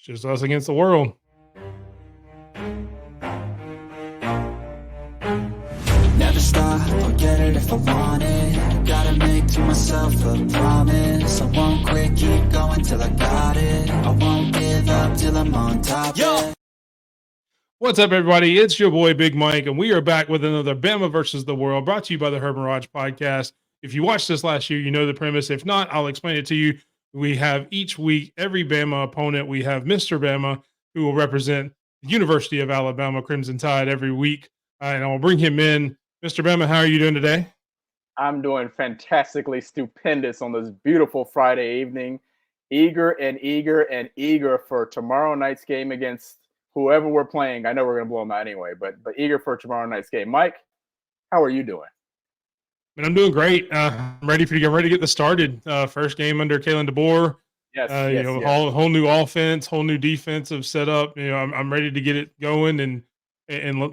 just us against the world. Never stop, I'll get it if I want it. Gotta make to myself a promise. I won't quit, keep going till I got it. I won't give up till I'm on top. Yo! What's up, everybody? It's your boy Big Mike, and we are back with another Bama versus the World, brought to you by the Herb Mirage podcast. If you watched this last year, you know the premise. If not, I'll explain it to you. We have each week, every Bama opponent. We have Mr. Bama, who will represent the University of Alabama Crimson Tide every week, and I'll bring him in. Mr. Bama, how are you doing today? I'm doing fantastically stupendous on this beautiful Friday evening. Eager for tomorrow night's game against whoever we're playing. I know we're going to blow them out anyway, but eager for tomorrow night's game. Mike, how are you doing? Man, I'm doing great. I'm ready to get this started. First game under Kalen DeBoer. Yes. Whole new offense, whole new defensive setup. I'm ready to get it going and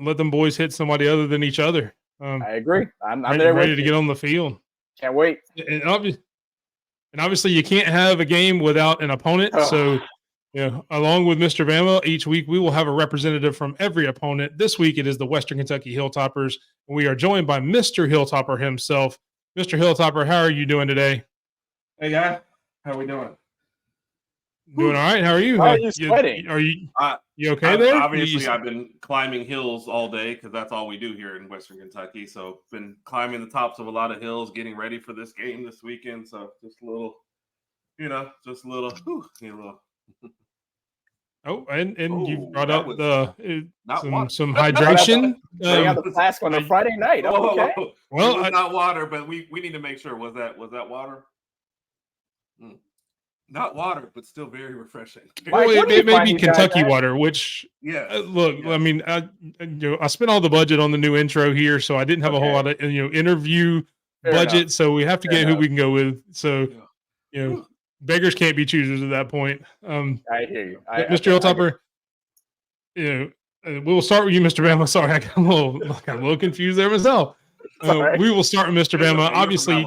let them boys hit somebody other than each other. I agree. I'm ready to get on the field. Can't wait. And obviously, you can't have a game without an opponent. So, along with Mr. Bama, each week we will have a representative from every opponent. This week it is the Western Kentucky Hilltoppers. And we are joined by Mr. Hilltopper himself. Mr. Hilltopper, how are you doing today? Hey, guys. How are we doing? Doing all right. How are you? Why are you sweating? You okay there? Obviously, I've been climbing hills all day because that's all we do here in Western Kentucky. So, been climbing the tops of a lot of hills, getting ready for this game this weekend. So, just a little. Oh, and you brought up some hydration. Bring out the flask on a Friday night. Okay. Well, it's not water, but we need to make sure. Was that water? Not water, but still very refreshing. Well, it may be Kentucky water, which look, yeah. I mean, I spent all the budget on the new intro here, so I didn't have a whole lot of interview budget. Enough. So we have to get who we can go with. So beggars can't be choosers at that point. I hear you, Mr. Hilltopper. We'll start with you, Mr. Bama. Sorry, I got a little confused there myself. We will start with Mr. Bama. Obviously,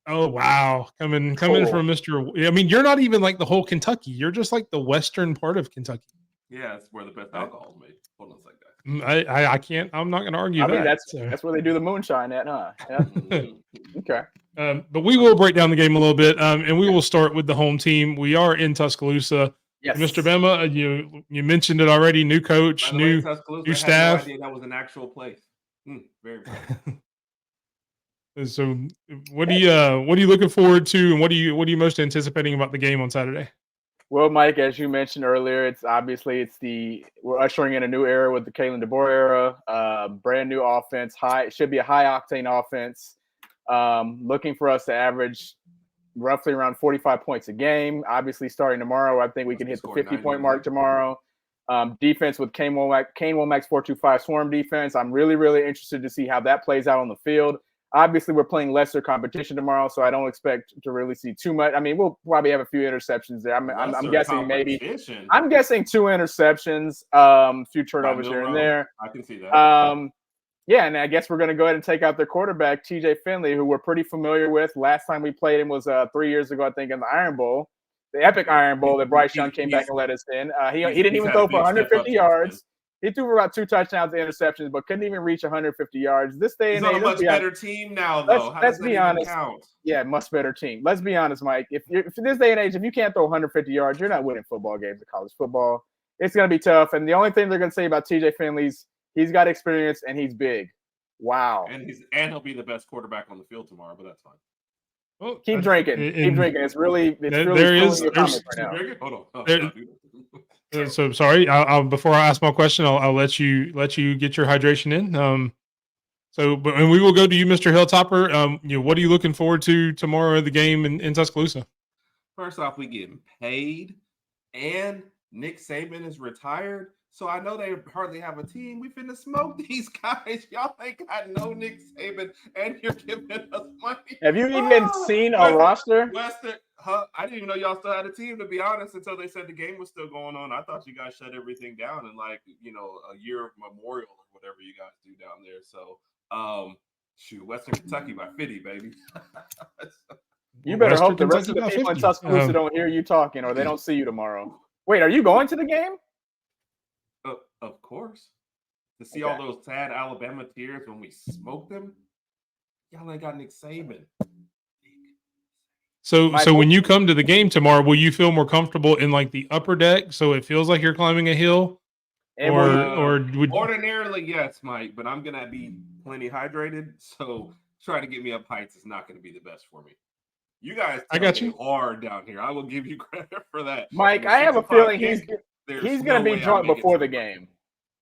Oh wow, coming from Mr. I mean, you're not even like the whole Kentucky. You're just like the western part of Kentucky. Yeah, that's where the best alcohol is made. Hold on a second. I can't. I'm not going to argue that. I mean, that's where they do the moonshine at, huh? Yeah. Okay. But we will break down the game a little bit, and we will start with the home team. We are in Tuscaloosa. Yes. Mr. Bama, you mentioned it already. New coach, new staff. I had no idea that was an actual place. Very impressive. So, what are you looking forward to, and what are you most anticipating about the game on Saturday? Well, Mike, as you mentioned earlier, we're ushering in a new era with the Kalen DeBoer era. Brand new offense, it should be a high octane offense. Looking for us to average roughly around 45 points a game. Obviously, starting tomorrow, I think we can hit the 50-point mark tomorrow. Defense with Kane Womack's 4-2-5 swarm defense. I'm really, really interested to see how that plays out on the field. Obviously, we're playing lesser competition tomorrow, so I don't expect to really see too much. I mean, we'll probably have a few interceptions there. I'm guessing I'm guessing 2 interceptions, few turnovers here and there. I can see that. Yeah, and I guess we're going to go ahead and take out their quarterback, TJ Finley, who we're pretty familiar with. Last time we played him was 3 years ago, I think, in the Iron Bowl, the epic Iron Bowl that Bryce Young came back and let us in. He didn't even throw for 150 yards. He threw for about 2 touchdowns and interceptions, but couldn't even reach 150 yards. This day and age, he's on a much better team now, though. Let's be honest. Yeah, much better team. Let's be honest, Mike. If this day and age, if you can't throw 150 yards, you're not winning football games in college football. It's going to be tough. And the only thing they're going to say about TJ Finley's, he's got experience and he's big. Wow. And he'll be the best quarterback on the field tomorrow, but that's fine. Well, keep drinking. Keep drinking. It's really right now. Hold on. So sorry. Before I ask my question, I'll let you get your hydration in. And we will go to you, Mr. Hilltopper. What are you looking forward to tomorrow at the game in Tuscaloosa? First off, we getting paid, and Nick Saban is retired. So I know they hardly have a team. We finna smoke these guys. Y'all ain't got no Nick Saban, and you're giving us money. Have you even seen a roster? I didn't even know y'all still had a team, to be honest, until they said the game was still going on. I thought you guys shut everything down in a year of memorial or whatever you guys do down there. So, Western Kentucky by 50, baby. You better Western hope the rest Kentucky of the by people in 50. Tuscaloosa don't hear you talking, or they don't see you tomorrow. Wait, are you going to the game? Of course. To see Okay. all those sad Alabama tears when we smoked them, y'all ain't got Nick Saban. So Michael? when you come to the game tomorrow, will you feel more comfortable in like the upper deck, so it feels like you're climbing a hill, And or would Ordinarily, yes, Mike, but I'm gonna be plenty hydrated, so trying to get me up heights is not gonna be the best for me. You guys I got you. hard down here. I will give you credit for that. Mike, In a I have a 65 feeling he's kick, there's going no to be way I'm drunk making before the something. game.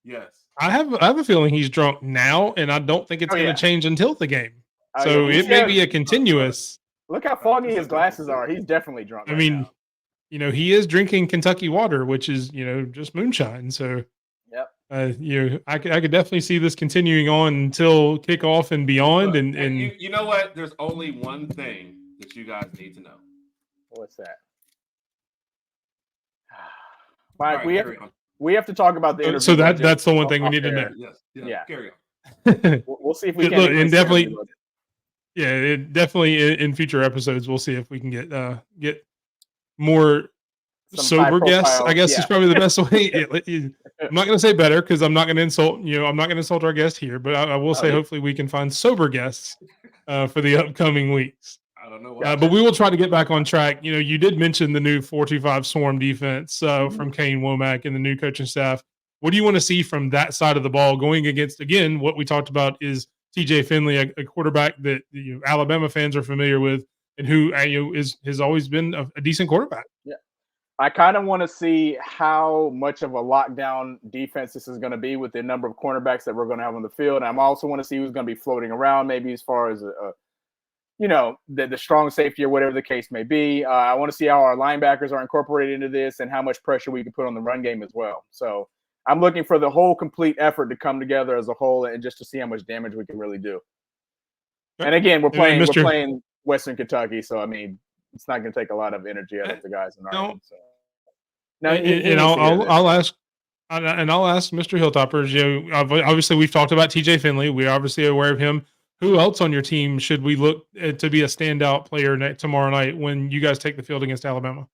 Yes. I have a feeling he's drunk now, and I don't think it's Oh, going yeah. to change until the game. Oh, So yeah. it may be a continuous. Look how foggy Just a his couple glasses sips. are. He's definitely drunk I right mean, now. you know, he is drinking Kentucky water, which is, you know, just moonshine. So, Yep. you know, I could definitely see this continuing on until kickoff and beyond. Look, And you know what? There's only one thing that you guys need to know. What's that? All Mike, right, carry on. we have to talk about the interview. so budget that's the one thing we off need to air. know. Yes. Yeah. Carry on. We'll see if we can. Look, and definitely, budget. yeah, it definitely in future episodes we'll see if we can get more Some sober guests, high-profile- I guess yeah. is probably the best way. I'm not going to say better because I'm not going to insult, you know, I'm not going to insult our guest here, but I will say yeah. hopefully we can find sober guests for the upcoming weeks. I don't know why. But we will try to get back on track. You know, you did mention the new 425 Swarm defense from Kane Womack and the new coaching staff. What do you want to see from that side of the ball going against, again, what we talked about is TJ Finley, a quarterback that Alabama fans are familiar with and who has always been a decent quarterback. Yeah. I kind of want to see how much of a lockdown defense this is going to be with the number of cornerbacks that we're going to have on the field. And I also want to see who's going to be floating around, maybe as far as the strong safety or whatever the case may be. I want to see how our linebackers are incorporated into this and how much pressure we can put on the run game as well. So I'm looking for the whole complete effort to come together as a whole and just to see how much damage we can really do. And again, we're playing Western Kentucky, so I mean, it's not going to take a lot of energy out of the guys in our end. So. No, I'll ask Mr. Hilltopper. You know, obviously we've talked about TJ Finley. We're obviously aware of him. Who else on your team should we look to be a standout player tomorrow night when you guys take the field against Alabama?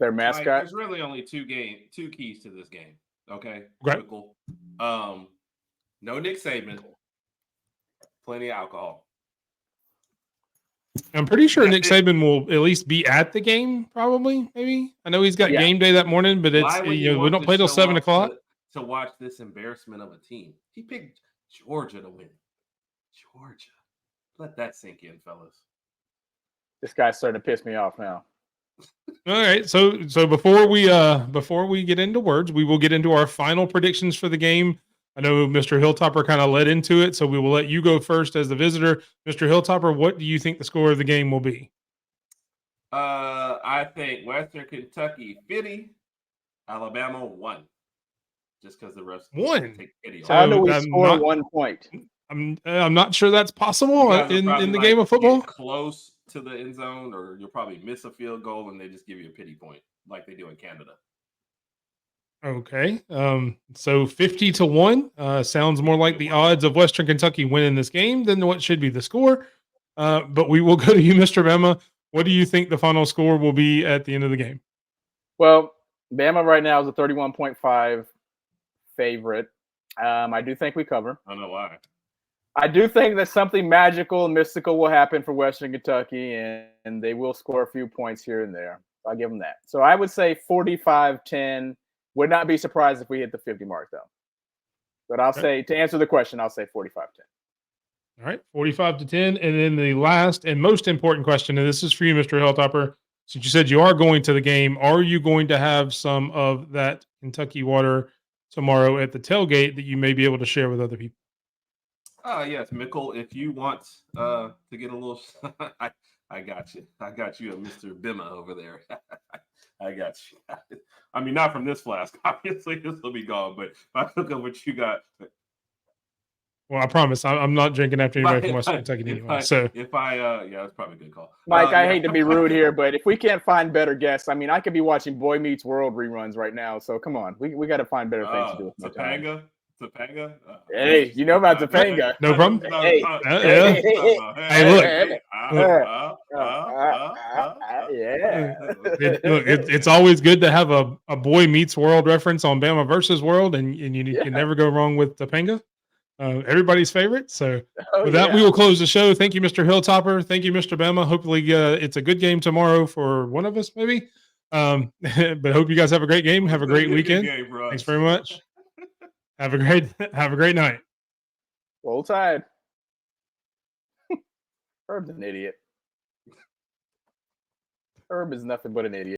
Their mascot. There's really only two keys to this game. Okay. No Nick Saban. Plenty of alcohol. I'm pretty sure Nick Saban will at least be at the game, probably, maybe. I know he's got game day that morning, but it's we don't play till 7 o'clock. To watch this embarrassment of a team. He picked Georgia to win. Georgia. Let that sink in, fellas. This guy's starting to piss me off now. All right. So before we get into words, we will get into our final predictions for the game. I know Mr. Hilltopper kind of led into it, so we will let you go first as the visitor. Mr. Hilltopper, what do you think the score of the game will be? I think Western Kentucky 50, Alabama 1. Just because the rest take pity. How do we score 1 point? I'm not sure that's possible in the game of football. Close to the end zone, or you'll probably miss a field goal, and they just give you a pity point like they do in Canada. Okay. So 50-1 sounds more like the odds of Western Kentucky winning this game than what should be the score. But we will go to you, Mr. Bama. What do you think the final score will be at the end of the game? Well, Bama right now is a 31.5 favorite. I do think we cover. I don't know why. I do think that something magical and mystical will happen for Western Kentucky, and they will score a few points here and there. I'll give them that. So I would say 45-10. Would not be surprised if we hit the 50 mark, though. But I'll say, to answer the question, I'll say 45-10. All right, 45-10. And then the last and most important question, and this is for you, Mr. Hilltopper. Since you said you are going to the game, are you going to have some of that Kentucky water tomorrow at the tailgate that you may be able to share with other people? Yes, Mickle, if you want to get a little, I got you. I got you, Mr. Bama over there. I got you. I mean, not from this flask. Obviously, this will be gone. But if I look at what you got. Well, I promise I'm not drinking after anybody from Western Kentucky anyway. So yeah, that's probably a good call. Mike, I hate to be rude here, but if we can't find better guests, I mean, I could be watching Boy Meets World reruns right now. So come on, we got to find better things to do with my time. Topanga. Topanga. Hey, you know about Topanga. No problem. Hey. Yeah. Hey, look. Yeah. It's always good to have a Boy Meets World reference on Bama versus World, and you can never go wrong with Topanga. Everybody's favorite. So with that, we will close the show. Thank you, Mr. Hilltopper. Thank you, Mr. Bama. Hopefully, it's a good game tomorrow for one of us, maybe. But hope you guys have a great game. Have a great weekend. Thanks very much. Have a great night. Roll Tide. Herb's an idiot. Herb is nothing but an idiot.